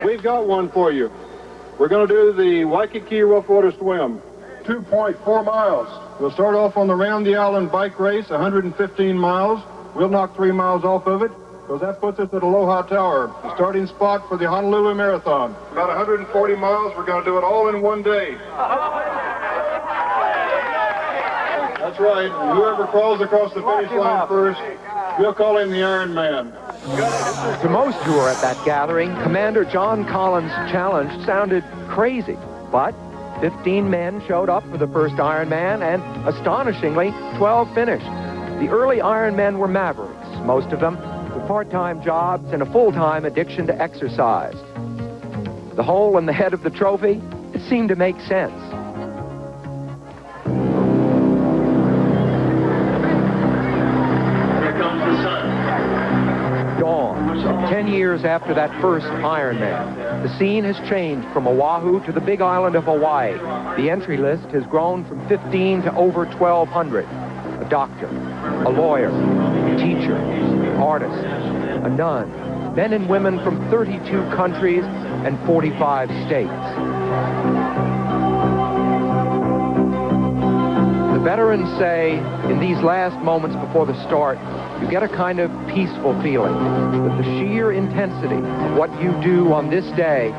We've got one for you. We're going to do the Waikiki Rough Water Swim. 2.4 miles. We'll start off on the Round the Island bike race, 115 miles. We'll knock 3 miles off of it, because that puts us at Aloha Tower, the starting spot for the Honolulu Marathon. About 140 miles. We're going to do it all in one day. That's right. And whoever crawls across the finish line first, we'll call him the Ironman. To most who were at that gathering, Commander John Collins' challenge sounded crazy, but 15 men showed up for the first Ironman, and astonishingly, 12 finished. The early Ironmen were mavericks, most of them with part-time jobs and a full-time addiction to exercise. The hole in the head of the trophy, it seemed to make sense. Dawn, 10 years after that first Ironman. The scene has changed from Oahu to the big island of Hawaii. The entry list has grown from 15 to over 1,200. A doctor, a lawyer, a teacher, artists, a nun, men and women from 32 countries and 45 states. The veterans say, in these last moments before the start, you get a kind of peaceful feeling that the sheer intensity of what you do on this day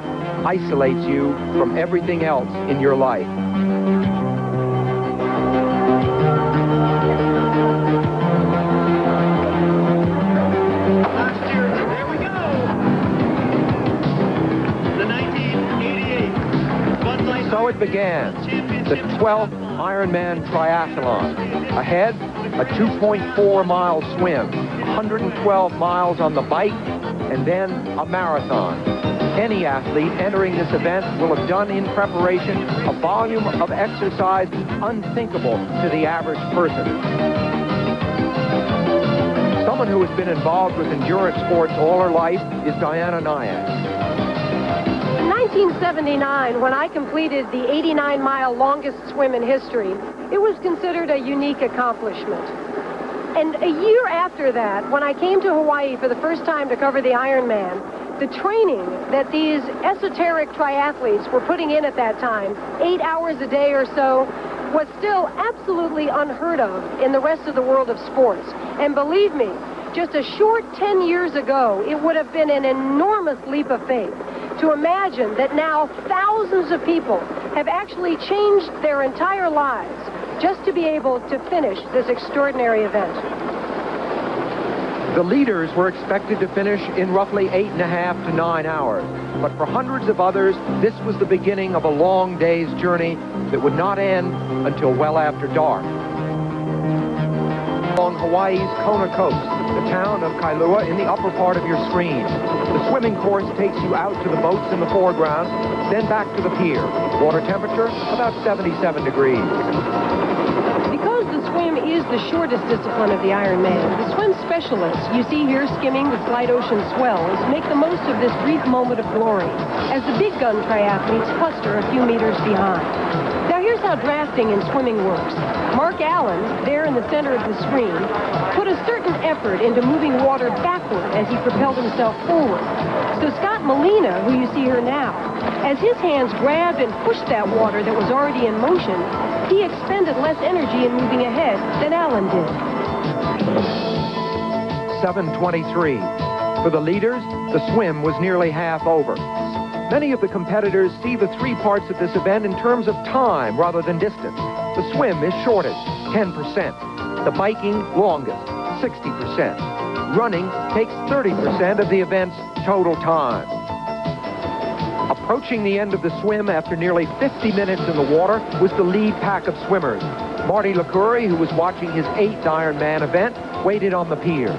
isolates you from everything else in your life. So it began, the 12th Ironman triathlon. Ahead, a 2.4-mile swim, 112 miles on the bike, and then a marathon. Any athlete entering this event will have done in preparation a volume of exercise unthinkable to the average person. Someone who has been involved with endurance sports all her life is Diana Nyack. In 1979, when I completed the 89-mile longest swim in history, it was considered a unique accomplishment. And a year after that, when I came to Hawaii for the first time to cover the Ironman, the training that these esoteric triathletes were putting in at that time, 8 hours a day or so, was still absolutely unheard of in the rest of the world of sports. And believe me, just a short 10 years ago, it would have been an enormous leap of faith to imagine that now thousands of people have actually changed their entire lives just to be able to finish this extraordinary event. The leaders were expected to finish in roughly 8.5 to 9 hours. But for hundreds of others, this was the beginning of a long day's journey that would not end until well after dark. Along Hawaii's Kona coast, the town of Kailua in the upper part of your screen. The swimming course takes you out to the boats in the foreground, then back to the pier. Water temperature, about 77 degrees. Because the swim is the shortest discipline of the Ironman, the swim specialists you see here skimming the slight ocean swells make the most of this brief moment of glory as the big gun triathletes cluster a few meters behind. Now here's how drafting and swimming works. Mark Allen, there in the center of the screen, put a certain effort into moving water backward as he propelled himself forward. So Scott Molina, who you see here now, as his hands grabbed and pushed that water that was already in motion, he expended less energy in moving ahead than Allen did. 7:23. For the leaders, the swim was nearly half over. Many of the competitors see the three parts of this event in terms of time rather than distance. The swim is shortest, 10%. The biking, longest, 60%. Running takes 30% of the event's total time. Approaching the end of the swim after nearly 50 minutes in the water was the lead pack of swimmers. Marty LaCourie, who was watching his 8th Ironman event, waited on the pier.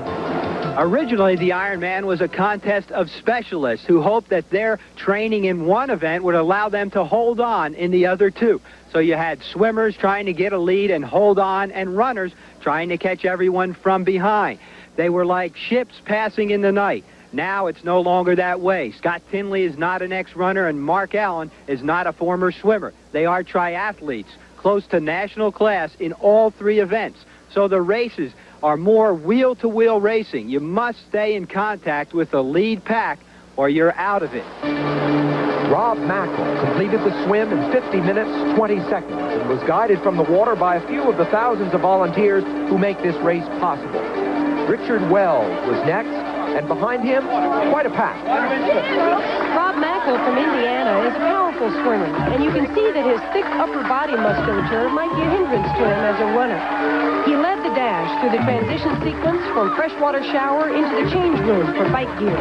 Originally, the Ironman was a contest of specialists who hoped that their training in one event would allow them to hold on in the other two. So you had swimmers trying to get a lead and hold on, and runners trying to catch everyone from behind. They were like ships passing in the night. Now it's no longer that way. Scott Tinley is not an ex-runner, and Mark Allen is not a former swimmer. They are triathletes, close to national class in all three events. So the races are more wheel-to-wheel racing. You must stay in contact with the lead pack or you're out of it. Rob Mackle completed the swim in 50 minutes, 20 seconds, and was guided from the water by a few of the thousands of volunteers who make this race possible. Richard Wells was next, and behind him, quite a pack. Rob Mackle from Indiana is a powerful swimmer, and you can see that his thick upper body musculature might be a hindrance to him as a runner. He led the dash through the transition sequence from freshwater shower into the change room for bike gear.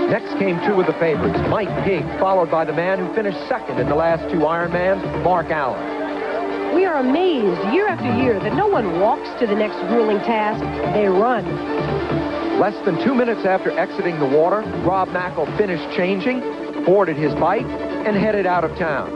Next came two of the favorites, Mike Pigg, followed by the man who finished second in the last two Ironmans, Mark Allen. We are amazed year after year that no one walks to the next grueling task, they run. Less than 2 minutes after exiting the water, Rob Mackle finished changing, boarded his bike, and headed out of town.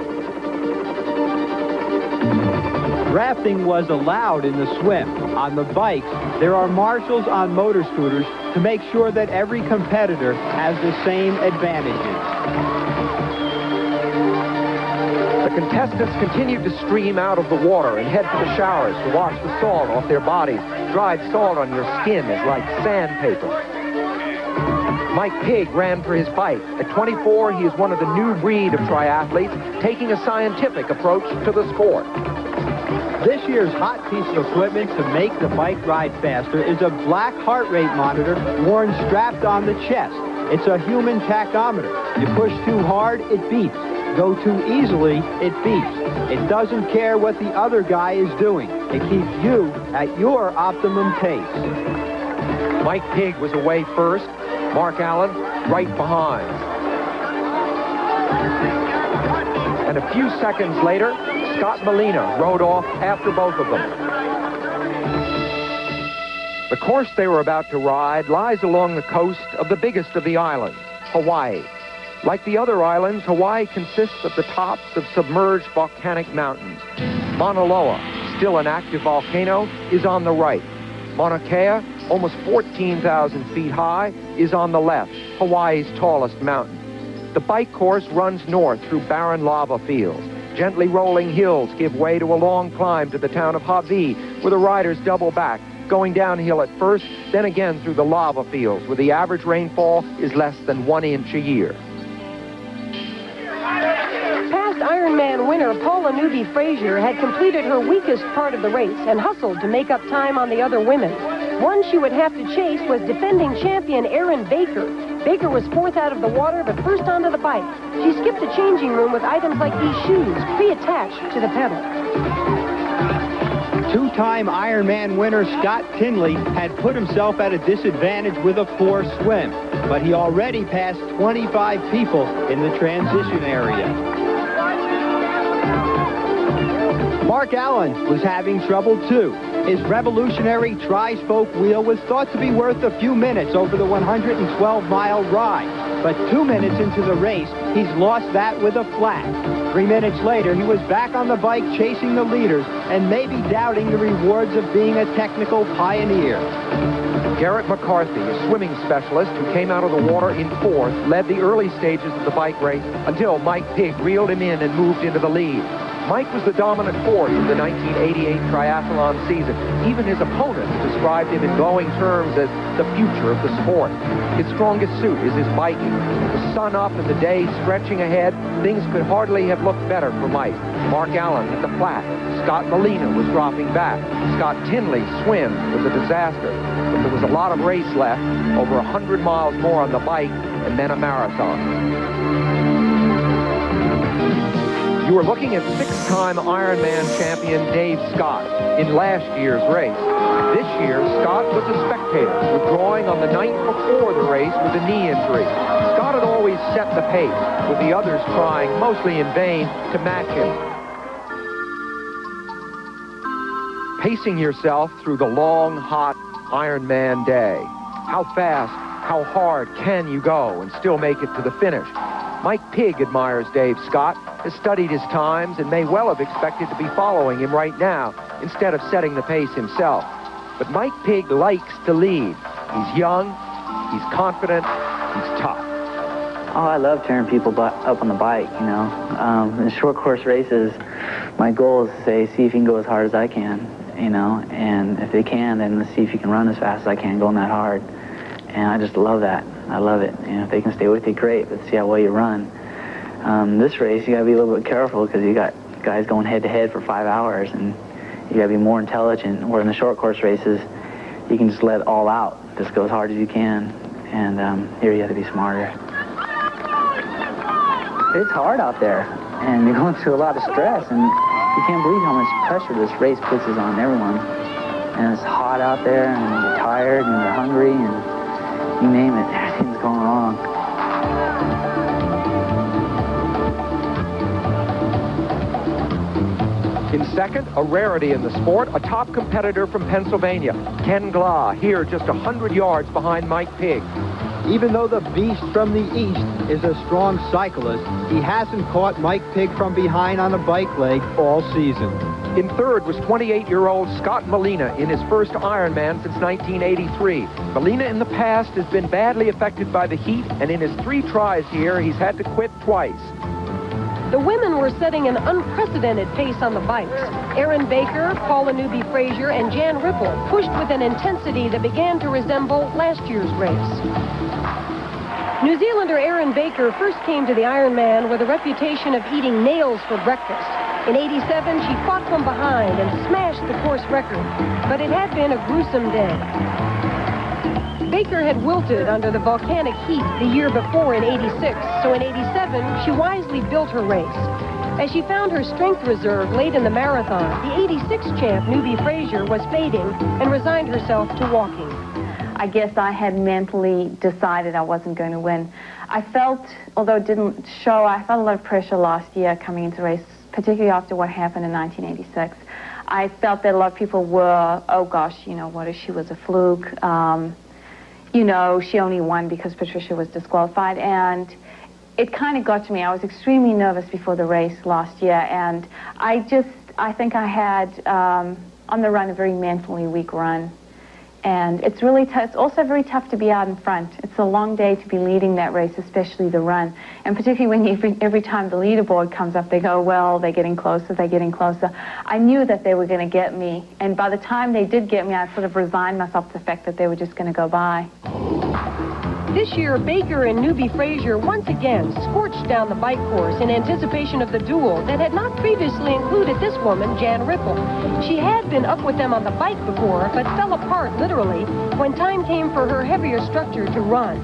Rafting was allowed in the swim. On the bikes, there are marshals on motor scooters to make sure that every competitor has the same advantages. The contestants continued to stream out of the water and head for the showers to wash the salt off their bodies. Dried salt on your skin is like sandpaper. Mike Pigg ran for his bike. At 24, he is one of the new breed of triathletes, taking a scientific approach to the sport. This year's hot piece of equipment to make the bike ride faster is a black heart rate monitor worn strapped on the chest. It's a human tachometer. You push too hard, it beeps. Go too easily, it beeps. It doesn't care what the other guy is doing. It keeps you at your optimum pace. Mike Pigg was away first, Mark Allen right behind. And a few seconds later, Scott Molina rode off after both of them. The course they were about to ride lies along the coast of the biggest of the islands, Hawaii. Like the other islands, Hawaii consists of the tops of submerged volcanic mountains. Mauna Loa, still an active volcano, is on the right. Mauna Kea, almost 14,000 feet high, is on the left, Hawaii's tallest mountain. The bike course runs north through barren lava fields. Gently rolling hills give way to a long climb to the town of Hawaii, where the riders double back, going downhill at first, then again through the lava fields, where the average rainfall is less than 1 inch a year. Past Ironman winner Paula Newby Frazier had completed her weakest part of the race and hustled to make up time on the other women. One she would have to chase was defending champion Erin Baker. Baker was fourth out of the water, but first onto the bike. She skipped the changing room with items like these shoes, pre-attached to the pedal. Two-time Ironman winner Scott Tinley had put himself at a disadvantage with a poor swim, but he already passed 25 people in the transition area. Mark Allen was having trouble too. His revolutionary tri-spoke wheel was thought to be worth a few minutes over the 112-mile ride. But 2 minutes into the race, he's lost that with a flat. 3 minutes later, he was back on the bike chasing the leaders and maybe doubting the rewards of being a technical pioneer. Garrett McCarthy, a swimming specialist who came out of the water in fourth, led the early stages of the bike race until Mike Pigg reeled him in and moved into the lead. Mike was the dominant force in the 1988 triathlon season. Even his opponents described him in glowing terms as the future of the sport. His strongest suit is his biking. The sun up and the day stretching ahead, things could hardly have looked better for Mike. Mark Allen at the flat. Scott Molina was dropping back. Scott Tinley's swim was a disaster. But there was a lot of race left, over 100 miles more on the bike, and then a marathon. You are looking at six-time Ironman champion Dave Scott in last year's race. This year, Scott was a spectator, withdrawing on the night before the race with a knee injury. Scott had always set the pace, with the others trying, mostly in vain, to match him. Pacing yourself through the long, hot Ironman day. How fast, how hard can you go and still make it to the finish? Mike Pigg admires Dave Scott, has studied his times, and may well have expected to be following him right now instead of setting the pace himself. But Mike Pigg likes to lead. He's young, he's confident, he's tough. Oh, I love tearing people up on the bike, you know. In short course races, my goal is to see if you can go as hard as I can, you know, and if they can, then let's see if you can run as fast as I can going that hard. And I just love that. I love it. You know, if they can stay with you, great, but see how well you run. This race, you gotta be a little bit careful because you got guys going head-to-head for 5 hours, and you gotta be more intelligent. Where in the short course races, you can just let it all out. Just go as hard as you can. And here you have to be smarter. It's hard out there, and you're going through a lot of stress, and you can't believe how much pressure this race puts on everyone. And it's hot out there, and you're tired, and you're hungry, and you name it, everything's going wrong. In second, a rarity in the sport, a top competitor from Pennsylvania, Ken Glah, here just 100 yards behind Mike Pigg. Even though the beast from the east is a strong cyclist, he hasn't caught Mike Pigg from behind on a bike leg all season. In third was 28-year-old Scott Molina in his first Ironman since 1983. Molina in the past has been badly affected by the heat, and in his 3 tries here, he's had to quit twice. The women were setting an unprecedented pace on the bikes. Erin Baker, Paula Newby-Fraser, and Jan Ripple pushed with an intensity that began to resemble last year's race. New Zealander Erin Baker first came to the Ironman with a reputation of eating nails for breakfast. In '87, she fought from behind and smashed the course record, but it had been a gruesome day. Baker had wilted under the volcanic heat the year before in '86, so in '87, she wisely built her race. As she found her strength reserve late in the marathon, the '86 champ, Newby-Fraser, was fading and resigned herself to walking. I guess I had mentally decided I wasn't going to win. I felt, although it didn't show, I felt a lot of pressure last year coming into the race, particularly after what happened in 1986. I felt that a lot of people were, oh gosh, you know, what if she was a fluke? You know, she only won because Patricia was disqualified. And it kind of got to me. I was extremely nervous before the race last year. And I think I had, on the run, a very mentally weak run. And it's really tough. It's also very tough to be out in front. It's a long day to be leading that race, especially the run. And particularly when every time the leaderboard comes up, they go, well, they're getting closer, they're getting closer. I knew that they were going to get me. And by the time they did get me, I sort of resigned myself to the fact that they were just going to go by. This year, Baker and Newby-Fraser once again scorched down the bike course in anticipation of the duel that had not previously included this woman, Jan Ripple. She had been up with them on the bike before, but fell apart literally when time came for her heavier structure to run.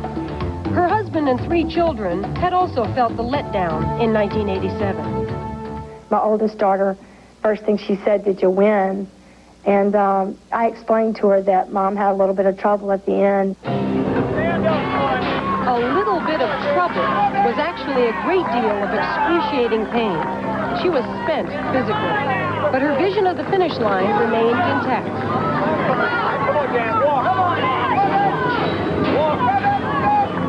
Her husband and 3 children had also felt the letdown in 1987. My oldest daughter, first thing she said, did you win? And I explained to her that Mom had a little bit of trouble at the end. A little bit of trouble was actually a great deal of excruciating pain. She was spent physically, but her vision of the finish line remained intact. Come on, Jan, walk.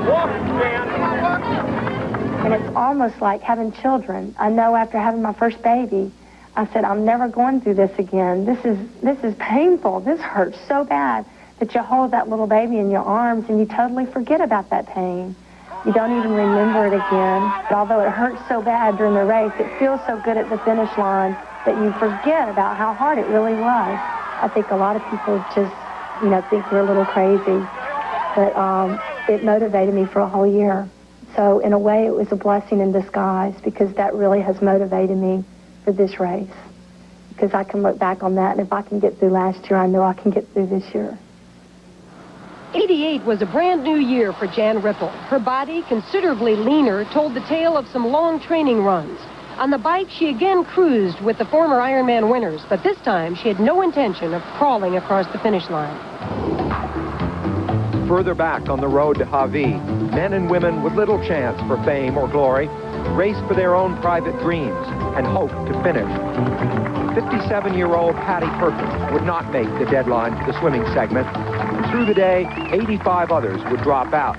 Walk, Jan. And it's almost like having children. I know after having my first baby, I said, I'm never going through this again. This is painful. This hurts so bad. That you hold that little baby in your arms and you totally forget about that pain. You don't even remember it again. But although it hurts so bad during the race, it feels so good at the finish line that you forget about how hard it really was. I think a lot of people just, you know, think we're a little crazy. But it motivated me for a whole year. So in a way, it was a blessing in disguise because that really has motivated me for this race. Because I can look back on that, and if I can get through last year, I know I can get through this year. '88 was a brand new year for Jan Ripple. Her body, considerably leaner, told the tale of some long training runs. On the bike, she again cruised with the former Ironman winners, but this time she had no intention of crawling across the finish line. Further back on the road to Hawaii, men and women with little chance for fame or glory raced for their own private dreams and hoped to finish. 57-year-old Patty Perkins would not make the deadline for the swimming segment. And through the day, 85 others would drop out.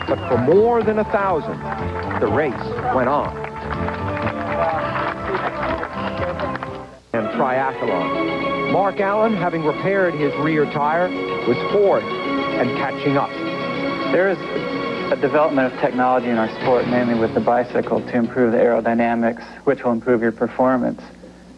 But for more than 1,000, the race went on. And triathlon. Mark Allen, having repaired his rear tire, was fourth and catching up. There is a development of technology in our sport, mainly with the bicycle, to improve the aerodynamics, which will improve your performance.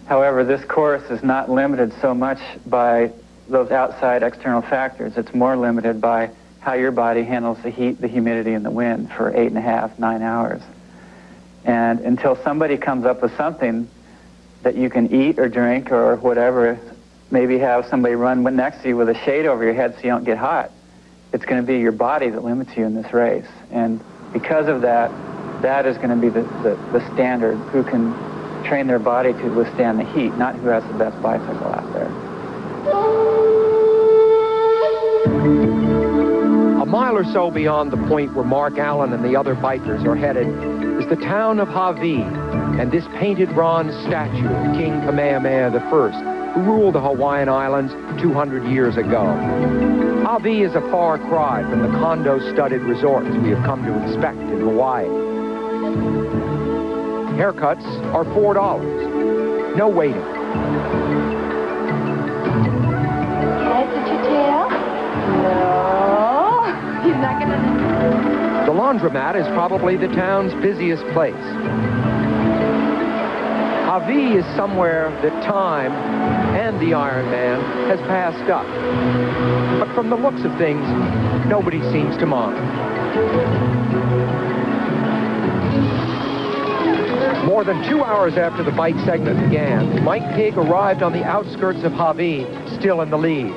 However, this course is not limited so much by those outside external factors. It's more limited by how your body handles the heat, the humidity, and the wind for 8.5, 9 hours. And until somebody comes up with something that you can eat or drink or whatever, maybe have somebody run next to you with a shade over your head so you don't get hot, it's going to be your body that limits you in this race. And because of that, that is going to be the standard, who can train their body to withstand the heat, not who has the best bicycle out there. A mile or so beyond the point where Mark Allen and the other bikers are headed is the town of Hawaii, and this painted bronze statue of King Kamehameha I, who ruled the Hawaiian Islands 200 years ago. Hawaii is a far cry from the condo-studded resorts we have come to expect in Hawaii. Haircuts are $4. No waiting. Can I touch your tail? No. He's not gonna. The laundromat is probably the town's busiest place. Hawaii is somewhere that time and the Ironman has passed up. But from the looks of things, nobody seems to mind. More than 2 hours after the bike segment began, Mike Pigg arrived on the outskirts of Hawaii, still in the lead.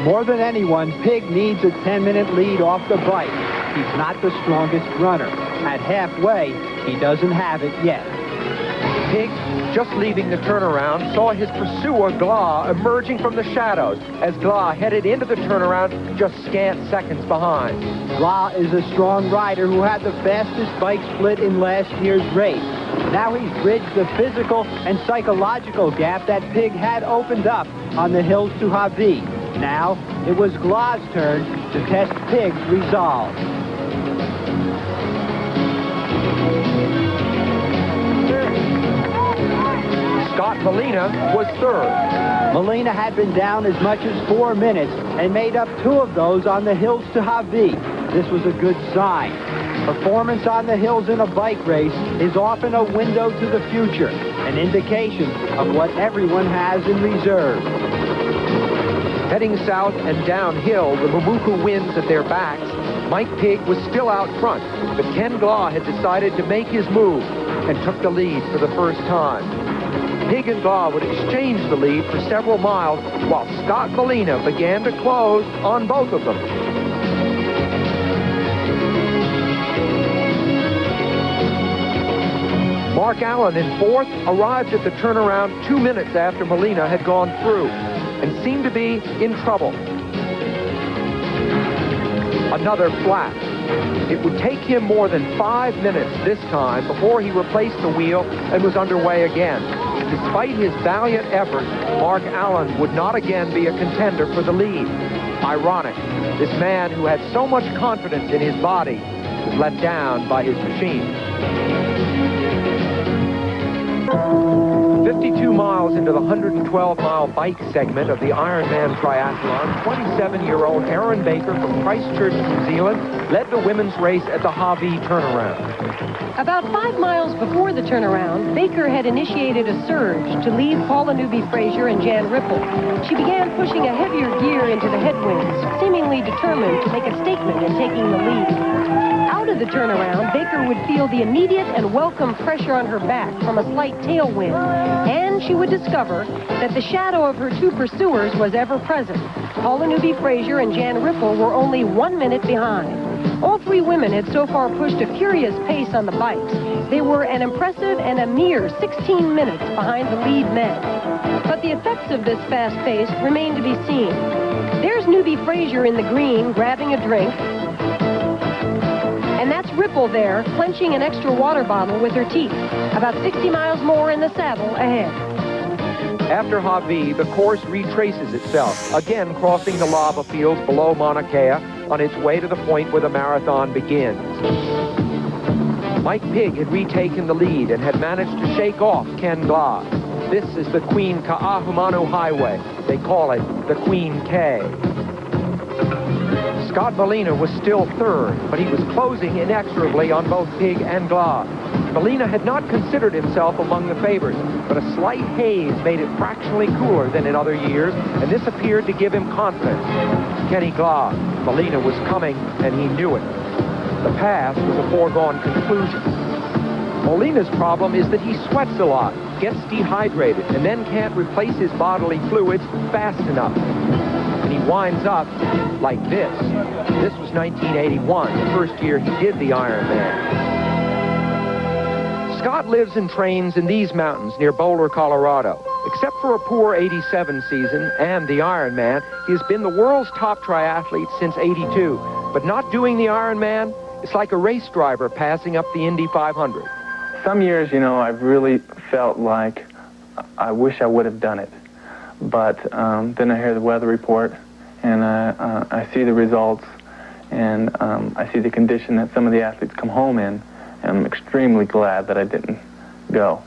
More than anyone, Pigg needs a 10-minute lead off the bike. He's not the strongest runner. At halfway, he doesn't have it yet. Pigg, just leaving the turnaround, saw his pursuer, Glah, emerging from the shadows as Glah headed into the turnaround just scant seconds behind. Glah is a strong rider who had the fastest bike split in last year's race. Now he's bridged the physical and psychological gap that Pigg had opened up on the hills to Hawaii. Now, it was Glah's turn to test Pigg's resolve. Scott Molina was third. Molina had been down as much as 4 minutes and made up 2 of those on the hills to Hawaii. This was a good sign. Performance on the hills in a bike race is often a window to the future, an indication of what everyone has in reserve. Heading south and downhill, the Mamuku winds at their backs, Mike Pigg was still out front, but Ken Glah had decided to make his move and took the lead for the first time. Pigg and Glah would exchange the lead for several miles while Scott Molina began to close on both of them. Mark Allen in fourth arrived at the turnaround 2 minutes after Molina had gone through and seemed to be in trouble. Another flat. It would take him more than 5 minutes this time before he replaced the wheel and was underway again. Despite his valiant effort, Mark Allen would not again be a contender for the lead. Ironic, this man who had so much confidence in his body was let down by his machine. 52 miles into the 112-mile bike segment of the Ironman triathlon, 27-year-old Aaron Baker from Christchurch, New Zealand, led the women's race at the Hawaii turnaround. About 5 miles before the turnaround, Baker had initiated a surge to leave Paula Newby-Fraser and Jan Ripple. She began pushing a heavier gear into the headwinds, seemingly determined to make a statement in taking the lead. Out of the turnaround, Baker would feel the immediate and welcome pressure on her back from a slight tailwind, and she would discover that the shadow of her 2 pursuers was ever present. Paula Newby-Fraser and Jan Ripple were only 1 minute behind. All 3 women had so far pushed a furious pace on the bikes. They were an impressive and a mere 16 minutes behind the lead men. But the effects of this fast pace remain to be seen. There's Newby-Fraser in the green, grabbing a drink. And that's Ripple there, clenching an extra water bottle with her teeth. About 60 miles more in the saddle ahead. After Hawaii, the course retraces itself, again crossing the lava fields below Mauna Kea on its way to the point where the marathon begins. Mike Pigg had retaken the lead and had managed to shake off Ken Glah. This is the Queen Ka'ahumanu Highway. They call it the Queen K. Scott Molina was still third, but he was closing inexorably on both Pigg and Glah. Molina had not considered himself among the favorites, but a slight haze made it fractionally cooler than in other years, and this appeared to give him confidence. Kenny Glass, Molina was coming, and he knew it. The pass was a foregone conclusion. Molina's problem is that he sweats a lot, gets dehydrated, and then can't replace his bodily fluids fast enough. And he winds up like this. This was 1981, the first year he did the Ironman. Scott lives and trains in these mountains near Boulder, Colorado. Except for a poor 87 season and the Ironman, he has been the world's top triathlete since 82. But not doing the Ironman, it's like a race driver passing up the Indy 500. Some years, you know, I've really felt like I wish I would have done it. But then I hear the weather report, and I see the results, and I see the condition that some of the athletes come home in, and I'm extremely glad that I didn't go.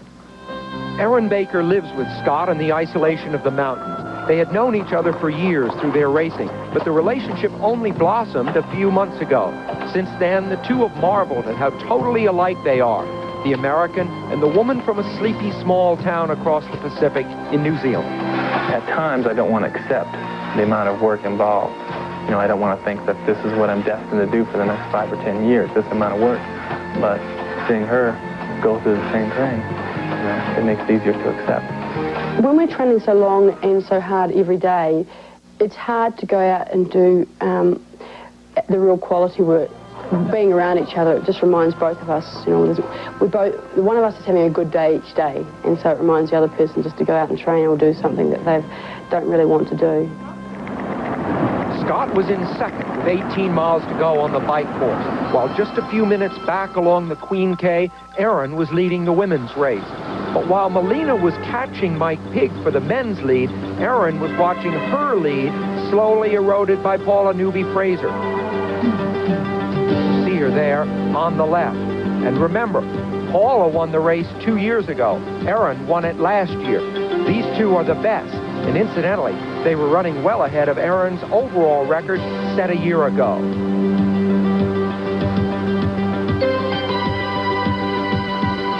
Aaron Baker lives with Scott in the isolation of the mountains. They had known each other for years through their racing, but the relationship only blossomed a few months ago. Since then, the two have marveled at how totally alike they are, the American and the woman from a sleepy small town across the Pacific in New Zealand. At times, I don't want to accept the amount of work involved. You know, I don't want to think that this is what I'm destined to do for the next 5 or 10 years, this amount of work. But seeing her go through the same thing, you know, it makes it easier to accept. When we're training so long and so hard every day, it's hard to go out and do the real quality work. Being around each other, it just reminds both of us, you know, one of us is having a good day each day, and so it reminds the other person just to go out and train or do something that they don't really want to do. Scott was in second with 18 miles to go on the bike course, while just a few minutes back along the Queen K, Aaron was leading the women's race. But while Molina was catching Mike Pigg for the men's lead, Aaron was watching her lead slowly eroded by Paula Newby-Fraser. See her there on the left. And remember, Paula won the race 2 years ago. Aaron won it last year. These two are the best. And incidentally, they were running well ahead of Aaron's overall record set a year ago.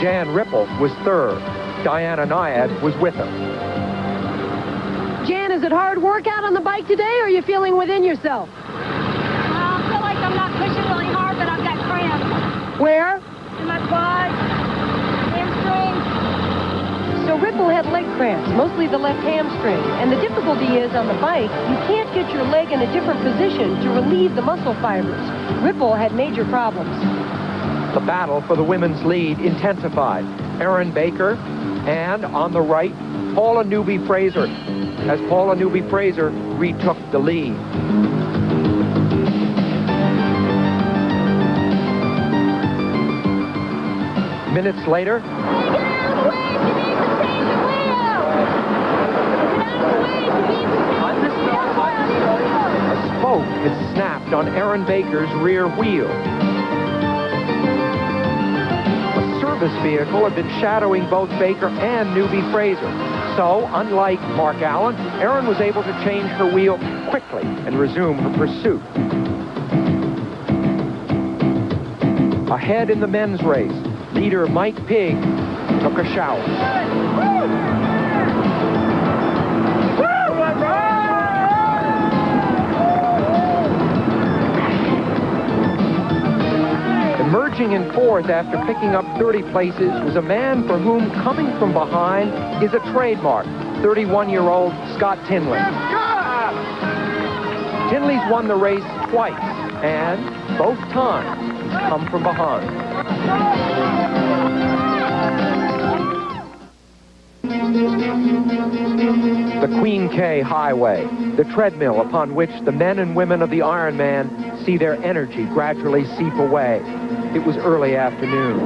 Jan Ripple was third. Diana Nyad was with her. Jan, is it hard work out on the bike today, or are you feeling within yourself? I feel like I'm not pushing really hard, but I've got cramps. Where? In my quads, hamstrings. So Ripple had leg cramps, mostly the left hamstring. And the difficulty is on the bike, you can't get your leg in a different position to relieve the muscle fibers. Ripple had major problems. The battle for the women's lead intensified. Aaron Baker and, on the right, Paula Newby-Fraser, as Paula Newby-Fraser retook the lead. Minutes later, a spoke had snapped on Aaron Baker's rear wheel. A service vehicle had been shadowing both Baker and Newby-Fraser. So, unlike Mark Allen, Aaron was able to change her wheel quickly and resume her pursuit. Ahead in the men's race, leader Mike Pigg took a shower. Emerging in fourth after picking up 30 places was a man for whom coming from behind is a trademark, 31-year-old Scott Tinley. Tinley's won the race twice, and both times he's come from behind. The Queen K Highway, the treadmill upon which the men and women of the Ironman see their energy gradually seep away. It was early afternoon.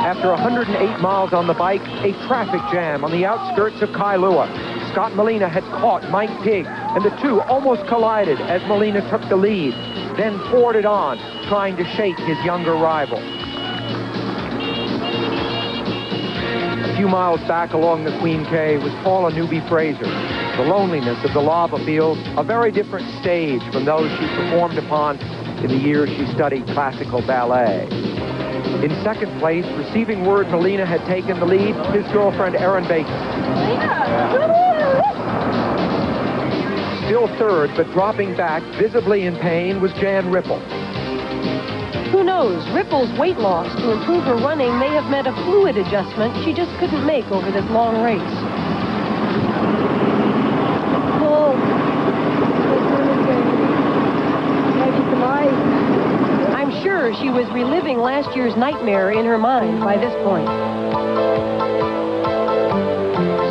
After 108 miles on the bike, a traffic jam on the outskirts of Kailua. Scott Molina had caught Mike Pigg, and the two almost collided as Molina took the lead, then forded on, trying to shake his younger rival. A few miles back along the Queen K was Paula Newby Fraser. The loneliness of the lava fields, a very different stage from those she performed upon in the years she studied classical ballet. In second place, receiving word Melina had taken the lead, his girlfriend Erin Baker. Still third, but dropping back, visibly in pain, was Jan Ripple. Who knows, Ripple's weight loss to improve her running may have meant a fluid adjustment she just couldn't make over this long race. Oh, maybe some ice. I'm sure she was reliving last year's nightmare in her mind by this point.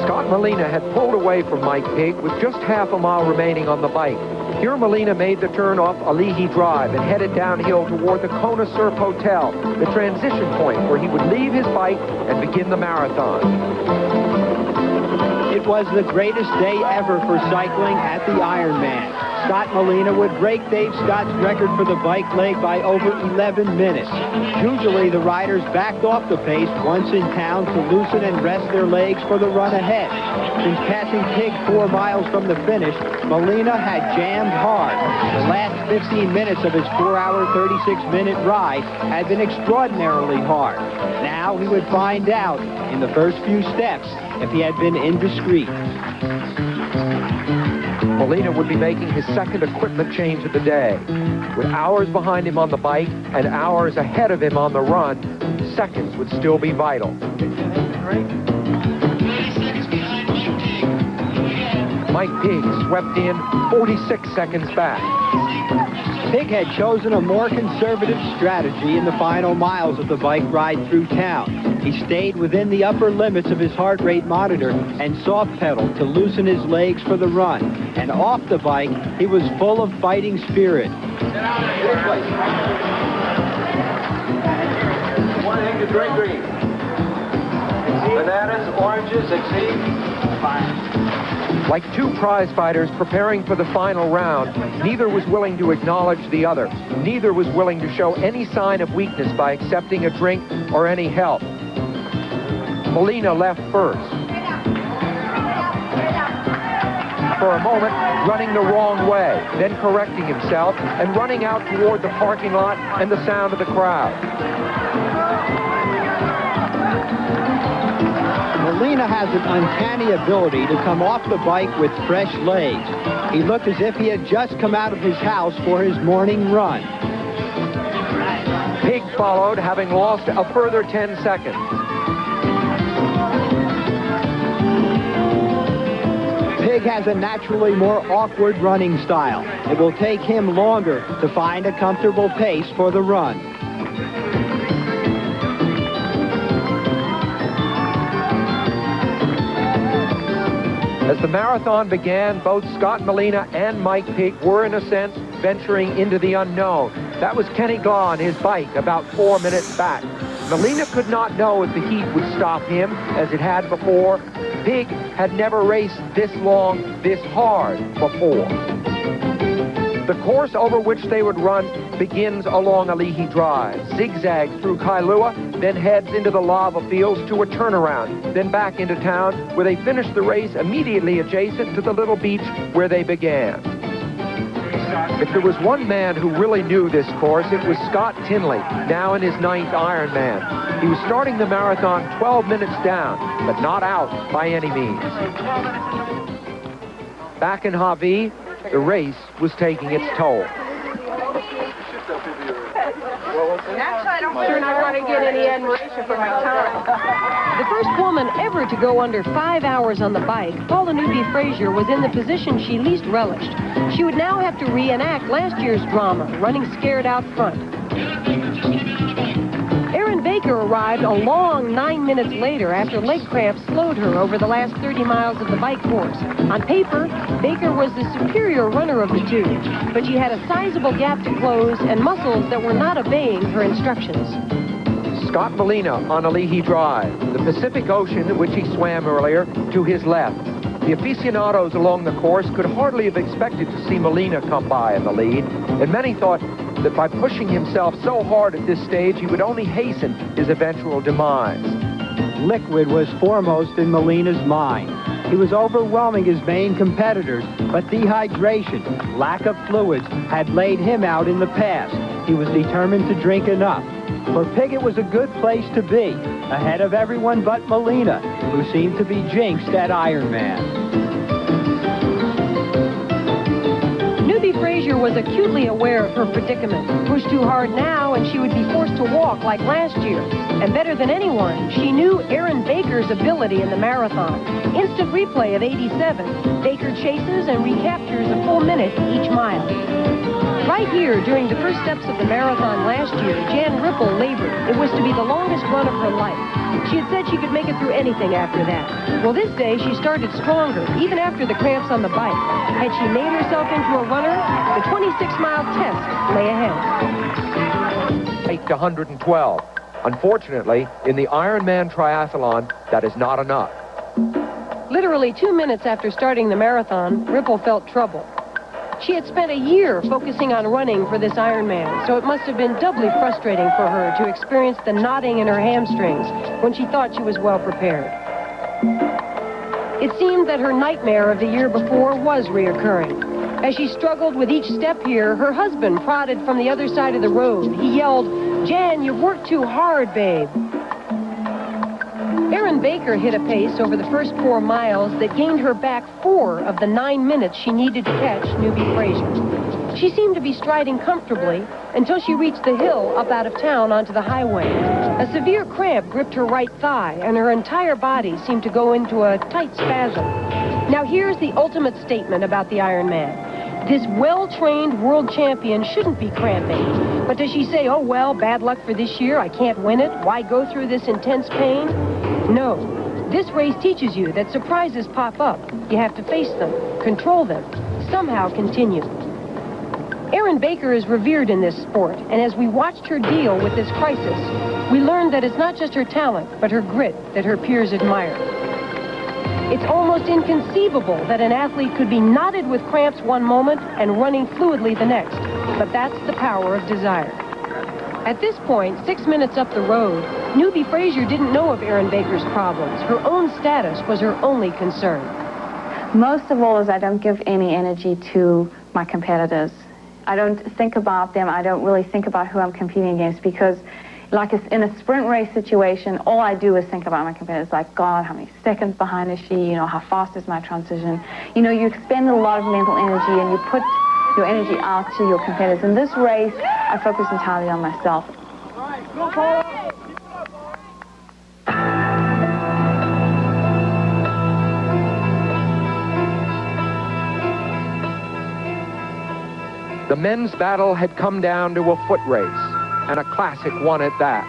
Scott Melina had pulled away from Mike Pigg with just half a mile remaining on the bike. Here Melina made the turn off Alihi Drive and headed downhill toward the Kona Surf Hotel, the transition point where he would leave his bike and begin the marathon. It was the greatest day ever for cycling at the Ironman. Scott Melina would break Dave Scott's record for the bike leg by over 11 minutes. Usually the riders backed off the pace once in town to loosen and rest their legs for the run ahead. Since passing Pigg 4 miles from the finish, Melina had jammed hard. The last 15 minutes of his 4-hour, 36-minute ride had been extraordinarily hard. Now he would find out in the first few steps if he had been indiscreet. Melina would be making his second equipment change of the day. With hours behind him on the bike and hours ahead of him on the run, seconds would still be vital. Mike Pigg swept in 46 seconds back. Pigg had chosen a more conservative strategy in the final miles of the bike ride through town. He stayed within the upper limits of his heart rate monitor and soft pedaled to loosen his legs for the run. And off the bike, he was full of fighting spirit. One egg to drink green. Bananas, oranges, exceed. Like two prize fighters preparing for the final round, neither was willing to acknowledge the other. Neither was willing to show any sign of weakness by accepting a drink or any help. Melina left first. For a moment, running the wrong way, then correcting himself and running out toward the parking lot and the sound of the crowd. Melina has an uncanny ability to come off the bike with fresh legs. He looked as if he had just come out of his house for his morning run. Pigg followed, having lost a further 10 seconds. Pigg has a naturally more awkward running style. It will take him longer to find a comfortable pace for the run. As the marathon began, both Scott Melina and Mike Pigg were, in a sense, venturing into the unknown. That was Kenny Glaw on his bike about 4 minutes back. Melina could not know if the heat would stop him, as it had before. Pigg had never raced this long, this hard before. The course over which they would run begins along Alihi Drive, zigzags through Kailua, then heads into the lava fields to a turnaround, then back into town, where they finish the race immediately adjacent to the little beach where they began. If there was one man who really knew this course, it was Scott Tinley, now in his 9th Ironman. He was starting the marathon 12 minutes down, but not out by any means. Back in Hawaii, the race was taking its toll. Sure not going to get any admiration for my time. The first woman ever to go under 5 hours on the bike, Paula Newby Fraser, was in the position she least relished. She would now have to reenact last year's drama, running scared out front. Erin Baker arrived a long 9 minutes later after leg cramps slowed her over the last 30 miles of the bike course. On paper, Baker was the superior runner of the two, but she had a sizable gap to close and muscles that were not obeying her instructions. Scott Melina on Alihi Drive, the Pacific Ocean, which he swam earlier, to his left. The aficionados along the course could hardly have expected to see Melina come by in the lead, and many thought that by pushing himself so hard at this stage, he would only hasten his eventual demise. liquid was foremost in Molina's mind. He was overwhelming his main competitors, but dehydration, lack of fluids, had laid him out in the past. He was determined to drink enough. For Pig, it was a good place to be, ahead of everyone but Molina, who seemed to be jinxed at Ironman. Frazier was acutely aware of her predicament. Pushed too hard now, and she would be forced to walk like last year. And better than anyone, she knew Aaron Baker's ability in the marathon. Instant replay of 87. Baker chases and recaptures a full minute each mile. Right here, during the first steps of the marathon last year, Jan Ripple labored. It was to be the longest run of her life. She had said she could make it through anything after that. Well, this day, she started stronger, even after the cramps on the bike. Had she made herself into a runner, the 26-mile test lay ahead. 8 to 112. Unfortunately, in the Ironman triathlon, that is not enough. Literally 2 minutes after starting the marathon, Ripple felt trouble. She had spent a year focusing on running for this Ironman, so it must have been doubly frustrating for her to experience the knotting in her hamstrings when she thought she was well prepared. It seemed that her nightmare of the year before was reoccurring. As she struggled with each step here, her husband prodded from the other side of the road. He yelled, "Jan, you've worked too hard, babe." Aaron Baker hit a pace over the first 4 miles that gained her back 4 of the 9 minutes she needed to catch Newbie Frazier. She seemed to be striding comfortably until she reached the hill up out of town onto the highway. A severe cramp gripped her right thigh, and her entire body seemed to go into a tight spasm. Now here's the ultimate statement about the Ironman. This well-trained world champion shouldn't be cramping. But does she say, oh, well, bad luck for this year, I can't win it, why go through this intense pain? No. This race teaches you that surprises pop up. You have to face them, control them, somehow continue. Aaron Baker is revered in this sport, and as we watched her deal with this crisis, we learned that it's not just her talent, but her grit that her peers admire. It's almost inconceivable that an athlete could be knotted with cramps one moment and running fluidly the next, but that's the power of desire. At this point, 6 minutes up the road, Newbie Frazier didn't know of Aaron Baker's problems. Her own status was her only concern. Most of all is I don't give any energy to my competitors. I don't think about them. I don't really think about who I'm competing against because like in a sprint race situation, all I do is think about my competitors, like, God, how many seconds behind is she? You know, how fast is my transition? You know, you expend a lot of mental energy and you put your energy out to your competitors. In this race, I focus entirely on myself. The men's battle had come down to a foot race, and a classic one at that.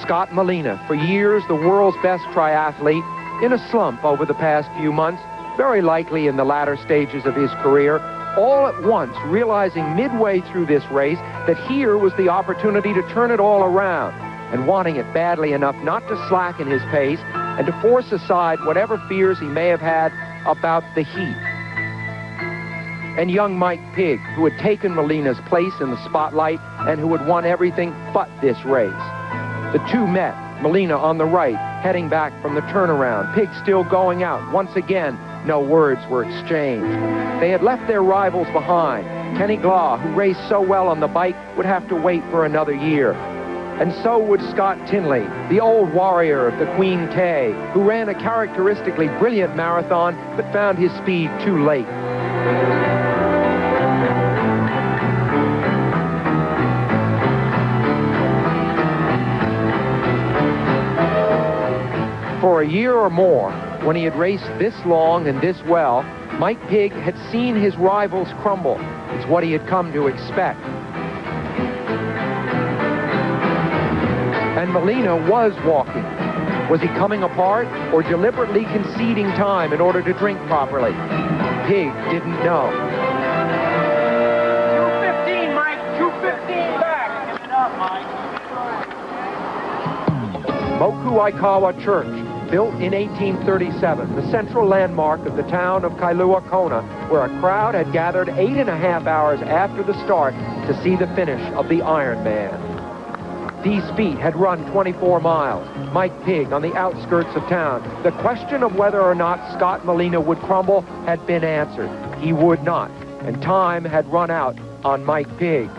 Scott Molina, for years the world's best triathlete, in a slump over the past few months, very likely in the latter stages of his career, all at once realizing midway through this race that here was the opportunity to turn it all around, and wanting it badly enough not to slacken his pace and to force aside whatever fears he may have had about the heat. And young Mike Pigg, who had taken Molina's place in the spotlight and who had won everything but this race. The two met, Molina on the right, heading back from the turnaround, Pigg still going out. Once again, no words were exchanged. They had left their rivals behind. Kenny Glaw, who raced so well on the bike, would have to wait for another year. And so would Scott Tinley, the old warrior of the Queen K, who ran a characteristically brilliant marathon but found his speed too late. For a year or more, when he had raced this long and this well, Mike Pigg had seen his rivals crumble. It's what he had come to expect. And Molina was walking. Was he coming apart or deliberately conceding time in order to drink properly? Pigg didn't know. 2:15, Mike. 2:15 back. Get up, Mike. Moku Aikawa Church, built in 1837, the central landmark of the town of Kailua Kona, where a crowd had gathered 8.5 hours after the start to see the finish of the Ironman. These feet had run 24 miles. Mike Pigg on the outskirts of town. The question of whether or not Scott Molina would crumble had been answered. He would not, and time had run out on Mike Pigg.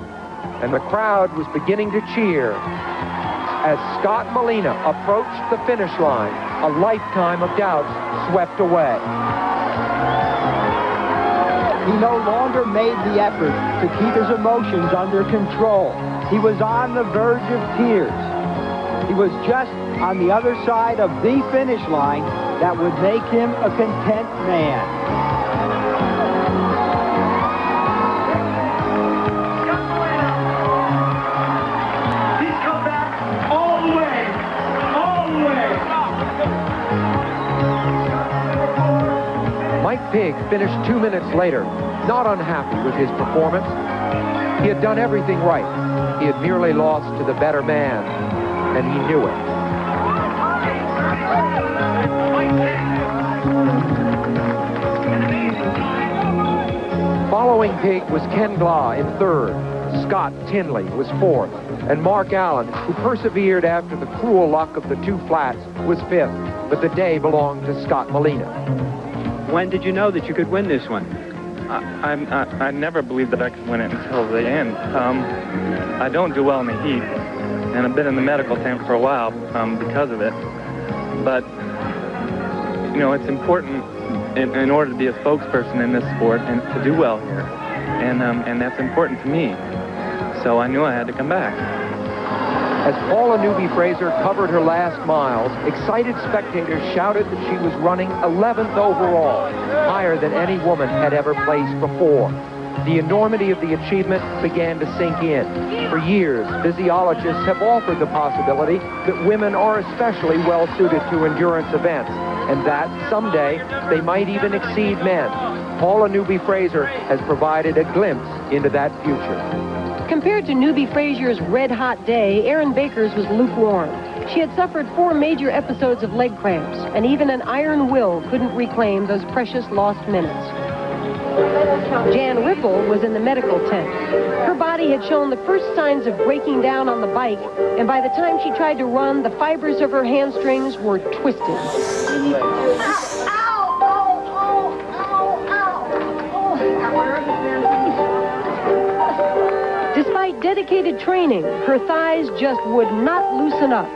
And the crowd was beginning to cheer as Scott Molina approached the finish line. A lifetime of doubts swept away. He no longer made the effort to keep his emotions under control. He was on the verge of tears. He was just on the other side of the finish line that would make him a content man. He's come back all the way. All the way. Mike Pigg finished 2 minutes later, not unhappy with his performance. He had done everything right. He had merely lost to the better man, and he knew it. Following Pigg was Ken Glaw in third. Scott Tinley was fourth. And Mark Allen, who persevered after the cruel luck of the two flats, was fifth. But the day belonged to Scott Molina. When did you know that you could win this one? I never believed that I could win it until the end. I don't do well in the heat, and I've been in the medical tent for a while because of it. But, you know, it's important in order to be a spokesperson in this sport and to do well here. And that's important to me. So I knew I had to come back. As Paula Newby-Fraser covered her last miles, excited spectators shouted that she was running 11th overall, higher than any woman had ever placed before. The enormity of the achievement began to sink in. For years, physiologists have offered the possibility that women are especially well-suited to endurance events, and that someday they might even exceed men. Paula Newby-Fraser has provided a glimpse into that future. Compared to Newby-Fraser's red-hot day, Erin Baker's was lukewarm. She had suffered 4 major episodes of leg cramps, and even an iron will couldn't reclaim those precious lost minutes. Jan Ripple was in the medical tent. Her body had shown the first signs of breaking down on the bike, and by the time she tried to run, the fibers of her hamstrings were twisted. Despite dedicated training, her thighs just would not loosen up,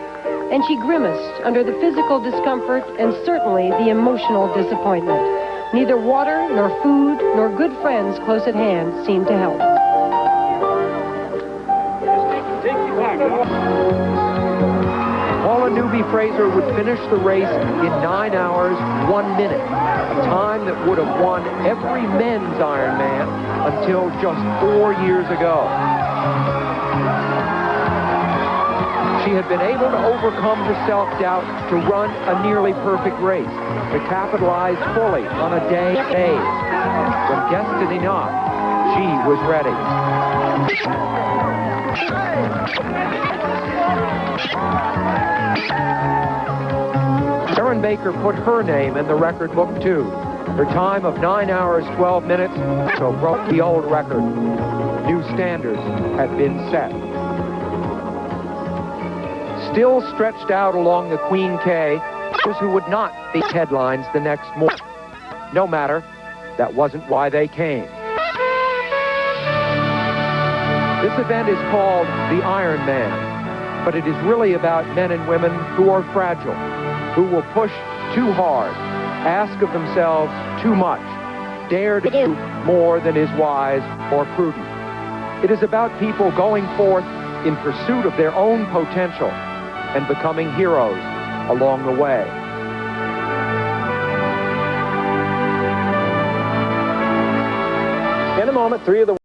and she grimaced under the physical discomfort and certainly the emotional disappointment. Neither water, nor food, nor good friends close at hand seemed to help. Paula Newby-Fraser would finish the race in 9 hours, 1 minute, a time that would have won every men's Ironman until just 4 years ago. She had been able to overcome her self-doubt to run a nearly perfect race, to capitalize fully on a day of days. When destiny knocked, she was ready. Erin Baker put her name in the record book, too. Her time of 9 hours, 12 minutes, so broke the old record. New standards had been set. Still stretched out along the Queen K, those who would not be headlines the next morning. No matter, that wasn't why they came. This event is called the Ironman, but it is really about men and women who are fragile, who will push too hard, ask of themselves too much, dare to do more than is wise or prudent. It is about people going forth in pursuit of their own potential and becoming heroes along the way. In a moment, 3 of the